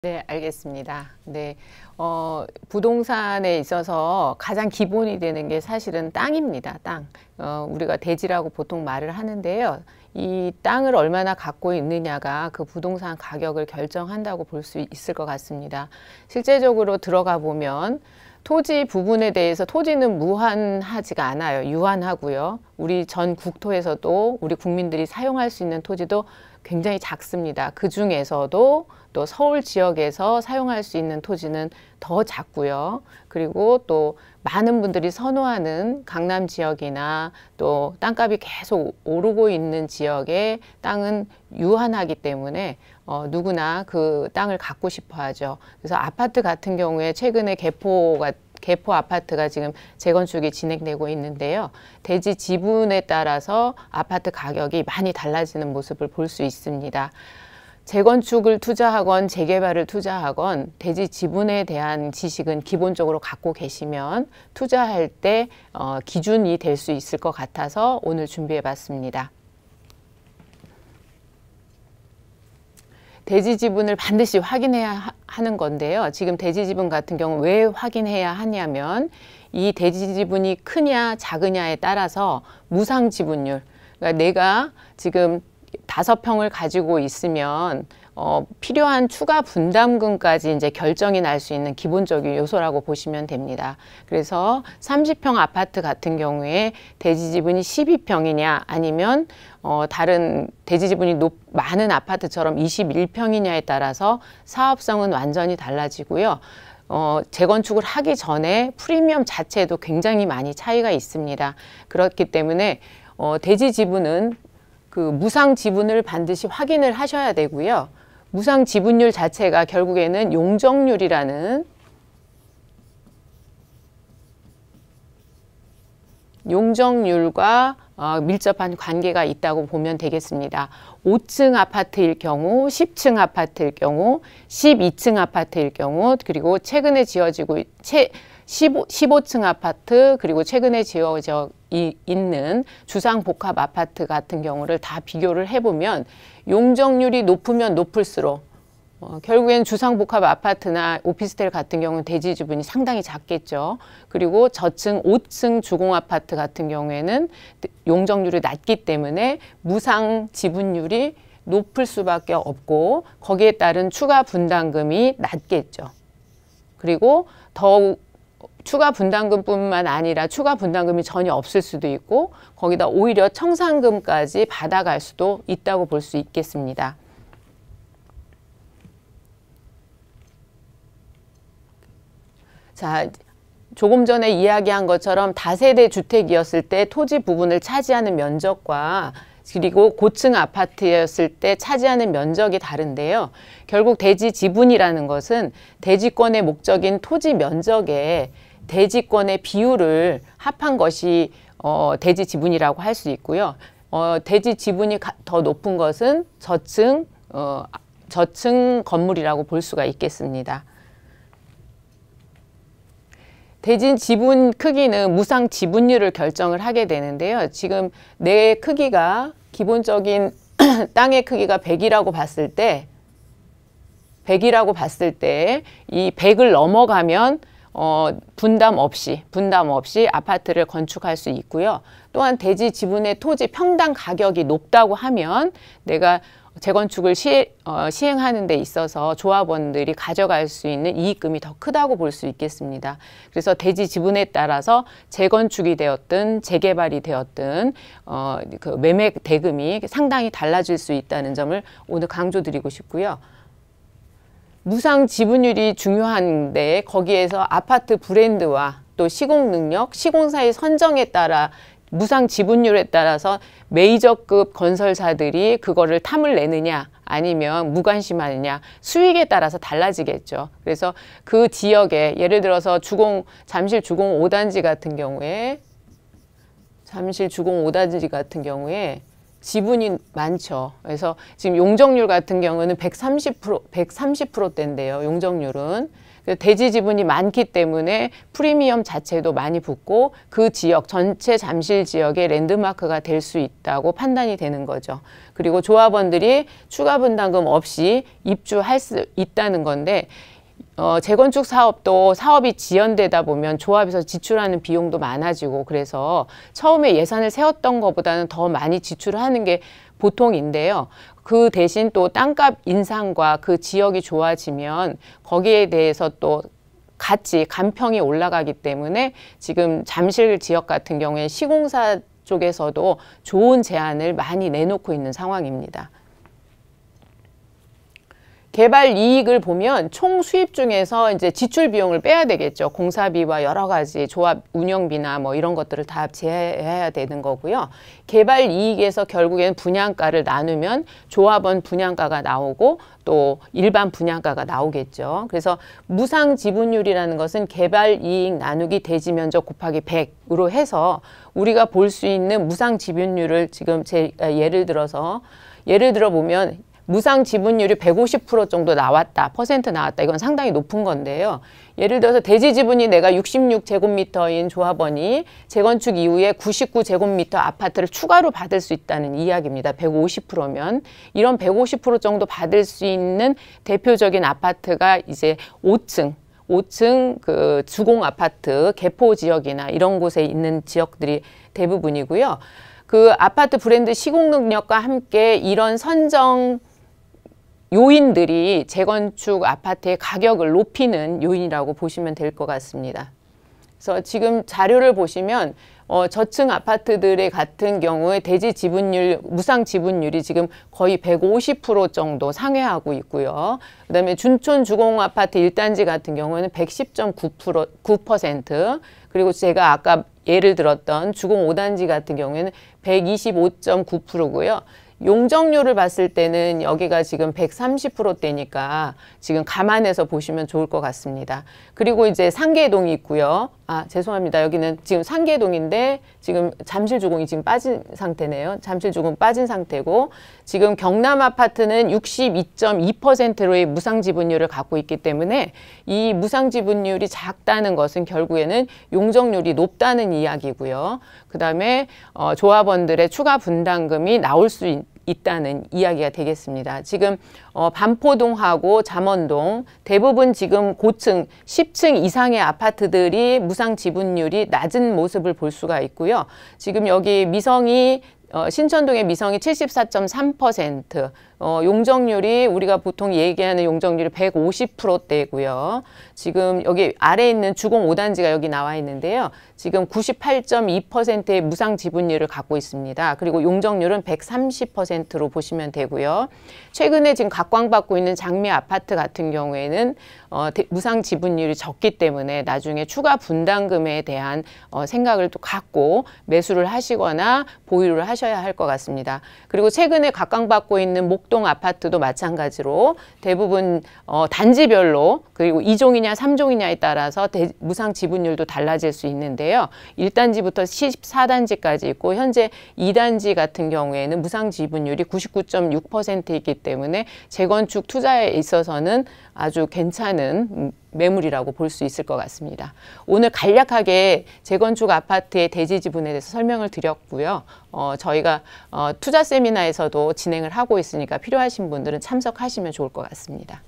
네, 알겠습니다. 네, 부동산에 있어서 가장 기본이 되는 게 사실은 땅입니다. 땅. 우리가 대지라고 보통 말을 하는데요. 이 땅을 얼마나 갖고 있느냐가 그 부동산 가격을 결정한다고 볼 수 있을 것 같습니다. 실제적으로 들어가 보면 토지 부분에 대해서 토지는 무한하지가 않아요. 유한하고요. 우리 전 국토에서도 우리 국민들이 사용할 수 있는 토지도 굉장히 작습니다. 그 중에서도 또 서울 지역에서 사용할 수 있는 토지는 더 작고요. 그리고 또 많은 분들이 선호하는 강남 지역이나 또 땅값이 계속 오르고 있는 지역의 땅은 유한하기 때문에 누구나 그 땅을 갖고 싶어 하죠. 그래서 아파트 같은 경우에 최근에 개포 아파트가 지금 재건축이 진행되고 있는데요. 대지 지분에 따라서 아파트 가격이 많이 달라지는 모습을 볼 수 있습니다. 재건축을 투자하건 재개발을 투자하건 대지 지분에 대한 지식은 기본적으로 갖고 계시면 투자할 때 기준이 될 수 있을 것 같아서 오늘 준비해 봤습니다. 대지 지분을 반드시 확인해야 하는 건데요. 지금 대지 지분 같은 경우 왜 확인해야 하냐면 이 대지 지분이 크냐 작으냐에 따라서 무상 지분율, 그러니까 내가 지금 5평을 가지고 있으면 필요한 추가 분담금까지 이제 결정이 날 수 있는 기본적인 요소라고 보시면 됩니다. 그래서 30평 아파트 같은 경우에 대지 지분이 12평이냐 아니면 다른 대지 지분이 많은 아파트처럼 21평이냐에 따라서 사업성은 완전히 달라지고요. 재건축을 하기 전에 프리미엄 자체도 굉장히 많이 차이가 있습니다. 그렇기 때문에 대지 지분은 그 무상 지분을 반드시 확인을 하셔야 되고요. 무상 지분율 자체가 결국에는 용적률과 밀접한 관계가 있다고 보면 되겠습니다. 5층 아파트일 경우, 10층 아파트일 경우, 12층 아파트일 경우, 그리고 최근에 지어지고 15층 아파트, 그리고 최근에 지어져 있는 주상복합 아파트 같은 경우를 다 비교를 해보면 용적률이 높으면 높을수록 결국엔 주상복합 아파트나 오피스텔 같은 경우는 대지 지분이 상당히 작겠죠. 그리고 저층 5층 주공아파트 같은 경우에는 용적률이 낮기 때문에 무상 지분율이 높을 수밖에 없고 거기에 따른 추가 분담금이 낮겠죠. 그리고 더욱 추가 분담금뿐만 아니라 추가 분담금이 전혀 없을 수도 있고 거기다 오히려 청산금까지 받아갈 수도 있다고 볼 수 있겠습니다. 자, 조금 전에 이야기한 것처럼 다세대 주택이었을 때 토지 부분을 차지하는 면적과 그리고 고층 아파트였을 때 차지하는 면적이 다른데요. 결국 대지 지분이라는 것은 대지권의 목적인 토지 면적에 대지권의 비율을 합한 것이 대지 지분이라고 할 수 있고요. 대지 지분이 더 높은 것은 저층 건물이라고 볼 수가 있겠습니다. 대지 지분 크기는 무상 지분율을 결정을 하게 되는데요. 지금 내 크기가 기본적인 땅의 크기가 100이라고 봤을 때 이 100을 넘어가면 분담 없이 아파트를 건축할 수 있고요. 또한 대지 지분의 토지 평당 가격이 높다고 하면 내가 재건축을 시행하는 데 있어서 조합원들이 가져갈 수 있는 이익금이 더 크다고 볼 수 있겠습니다. 그래서 대지 지분에 따라서 재건축이 되었든 재개발이 되었든 그 매매 대금이 상당히 달라질 수 있다는 점을 오늘 강조드리고 싶고요. 무상 지분율이 중요한데 거기에서 아파트 브랜드와 또 시공 능력, 시공사의 선정에 따라 무상 지분율에 따라서 메이저급 건설사들이 그거를 탐을 내느냐 아니면 무관심하느냐 수익에 따라서 달라지겠죠. 그래서 그 지역에 예를 들어서 잠실 주공 5단지 같은 경우에 지분이 많죠. 그래서 지금 용적률 같은 경우는 130%대인데요. 용적률은. 대지 지분이 많기 때문에 프리미엄 자체도 많이 붙고 그 지역, 전체 잠실 지역의 랜드마크가 될 수 있다고 판단이 되는 거죠. 그리고 조합원들이 추가 분담금 없이 입주할 수 있다는 건데 재건축 사업도 사업이 지연되다 보면 조합에서 지출하는 비용도 많아지고 그래서 처음에 예산을 세웠던 것보다는 더 많이 지출을 하는 게 보통인데요. 그 대신 또 땅값 인상과 그 지역이 좋아지면 거기에 대해서 또 같이 간평이 올라가기 때문에 지금 잠실 지역 같은 경우에 시공사 쪽에서도 좋은 제안을 많이 내놓고 있는 상황입니다. 개발 이익을 보면 총 수입 중에서 이제 지출 비용을 빼야 되겠죠. 공사비와 여러 가지 조합 운영비나 뭐 이런 것들을 다 제해야 되는 거고요. 개발 이익에서 결국에는 분양가를 나누면 조합원 분양가가 나오고 또 일반 분양가가 나오겠죠. 그래서 무상 지분율이라는 것은 개발 이익 나누기 대지 면적 곱하기 100으로 해서 우리가 볼 수 있는 무상 지분율을 지금 예를 들어 보면 무상 지분율이 150% 정도 나왔다, 퍼센트 나왔다. 이건 상당히 높은 건데요. 예를 들어서 대지 지분이 내가 66제곱미터인 조합원이 재건축 이후에 99제곱미터 아파트를 추가로 받을 수 있다는 이야기입니다. 150%면 이런 150% 정도 받을 수 있는 대표적인 아파트가 이제 5층 그 주공 아파트 개포 지역이나 이런 곳에 있는 지역들이 대부분이고요. 그 아파트 브랜드 시공 능력과 함께 이런 선정 요인들이 재건축 아파트의 가격을 높이는 요인이라고 보시면 될 것 같습니다. 그래서 지금 자료를 보시면 저층 아파트들의 같은 경우에 대지 지분율, 무상 지분율이 지금 거의 150% 정도 상회하고 있고요. 그다음에 준촌 주공 아파트 1단지 같은 경우에는 110.9%, 그리고 제가 아까 예를 들었던 주공 5단지 같은 경우에는 125.9%고요. 용적률을 봤을 때는 여기가 지금 130%대니까 지금 감안해서 보시면 좋을 것 같습니다. 그리고 이제 상계동이 있고요. 죄송합니다. 여기는 지금 상계동인데 지금 잠실주공이 지금 빠진 상태네요. 잠실주공 빠진 상태고 지금 경남 아파트는 62.2%로의 무상지분율을 갖고 있기 때문에 이 무상지분율이 작다는 것은 결국에는 용적률이 높다는 이야기고요. 그 다음에 조합원들의 추가 분담금이 나올 수 있다는 이야기가 되겠습니다. 지금 반포동하고 잠원동 대부분 지금 고층 10층 이상의 아파트들이 무상 지분율이 낮은 모습을 볼 수가 있고요. 지금 여기 미성이 신천동의 미성이 74.3%, 용적률이 우리가 보통 얘기하는 용적률이 150%대고요. 지금 여기 아래에 있는 주공 5단지가 여기 나와 있는데요. 지금 98.2%의 무상 지분율을 갖고 있습니다. 그리고 용적률은 130%로 보시면 되고요. 최근에 지금 각광받고 있는 장미 아파트 같은 경우에는 무상 지분율이 적기 때문에 나중에 추가 분담금에 대한 생각을 또 갖고 매수를 하시거나 보유를 하셔야 할 것 같습니다. 그리고 최근에 각광받고 있는 목동 아파트도 마찬가지로 대부분 단지별로 그리고 2종이냐 3종이냐에 따라서 무상 지분율도 달라질 수 있는데요. 1단지부터 14단지까지 있고 현재 2단지 같은 경우에는 무상 지분율이 99.6%이기 때문에 재건축 투자에 있어서는 아주 괜찮은 매물이라고 볼 수 있을 것 같습니다. 오늘 간략하게 재건축 아파트의 대지 지분에 대해서 설명을 드렸고요. 저희가 투자 세미나에서도 진행을 하고 있으니까 필요하신 분들은 참석하시면 좋을 것 같습니다.